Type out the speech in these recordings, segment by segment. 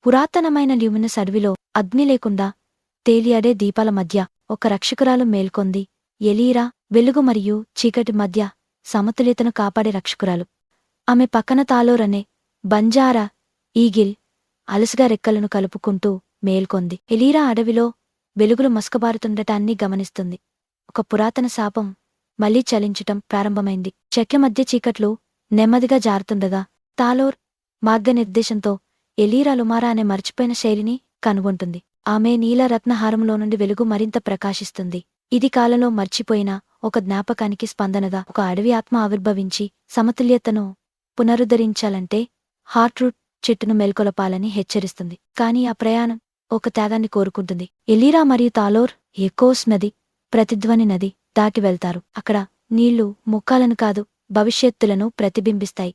పురాతనమైన ల్యూమినస్ అడవిలో అగ్ని లేకుండా తేలియాడే దీపాల మధ్య ఒక రక్షకురాలు మేల్కొంది. ఎలీరా వెలుగు మరియు చీకటి మధ్య సమతుల్యతను కాపాడే రక్షకురాలు. ఆమె పక్కన తాలోర్ అనే బంజారా ఈగిల్ అలసుగా రెక్కలను కలుపుకుంటూ మేల్కొంది. ఎలీరా అడవిలో వెలుగులు మసకబారుతుండటాన్ని గమనిస్తుంది. ఒక పురాతన శాపం మళ్లీ చలించటం ప్రారంభమైంది. చెట్ల మధ్య చీకట్లు నెమ్మదిగా జారుతుండగా తాలోర్ మార్గనిర్దేశంతో ఎలీరా లుమారా అనే మర్చిపోయిన శైలిని కనుగొంటుంది. ఆమె నీల రత్నహారంలో నుండి వెలుగు మరింత ప్రకాశిస్తుంది. ఇది కాలంలో మర్చిపోయిన ఒక జ్ఞాపకానికి స్పందనగా ఒక అడవి ఆత్మ ఆవిర్భవించి సమతుల్యతను పునరుద్ధరించాలంటే హార్ట్రూట్ చెట్టును మేల్కొలపాలని హెచ్చరిస్తుంది. కాని ఆ ప్రయాణం ఒక త్యాగాన్ని కోరుకుంటుంది. ఎలీరా మరియు తాలోర్ ఎకోస్ నది, ప్రతిధ్వని నది దాటి వెళ్తారు. అక్కడ నీళ్లు ముక్కాలను కాదు, భవిష్యత్తులను ప్రతిబింబిస్తాయి.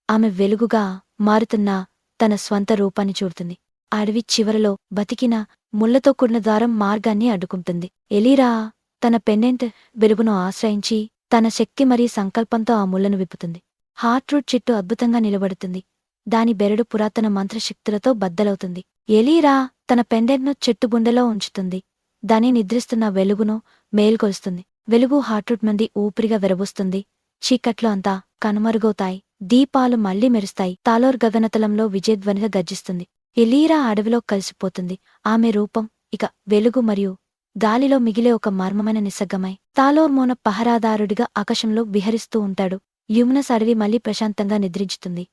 ఆమె వెలుగుగా మారుతున్న తన స్వంత రూపాన్ని చూడుతుంది. అడవి చివరలో బతికిన ముళ్లతో కూడిన ద్వారం మార్గాన్ని అడ్డుకుంటుంది. ఎలీరా తన పెండెంట్ వెలుగును ఆశ్రయించి తన శక్తి మరియు సంకల్పంతో ఆ ముళ్లను విప్పుతుంది. హార్ట్రూట్ చెట్టు అద్భుతంగా నిలబడుతుంది. దాని బెరడు పురాతన మంత్రశక్తులతో బద్దలవుతుంది. ఎలీరా తన పెండెంట్ను చెట్టుబుండలో ఉంచుతుంది. దాని నిద్రిస్తున్న వెలుగును మేల్కొలుస్తుంది. వెలుగు హార్ట్రూట్ మంది ఊపిరిగా వెరబోస్తుంది. చీకట్లో అంతా కనుమరుగవుతాయి. దీపాలు మళ్లీ మెరుస్తాయి. తాలోర్ గగనతలంలో విజయధ్వనిగా గర్జిస్తుంది. ఎలీరా అడవిలో కలిసిపోతుంది. ఆమె రూపం ఇక వెలుగు మరియు గాలిలో మిగిలే ఒక మర్మమైన నిస్సగ్గమై తాలోర్ మౌన పహరాదారుడిగా ఆకాశంలో విహరిస్తూ ఉంటాడు. ల్యూమినస్ అడవి మళ్లీ ప్రశాంతంగా నిద్రించుతుంది.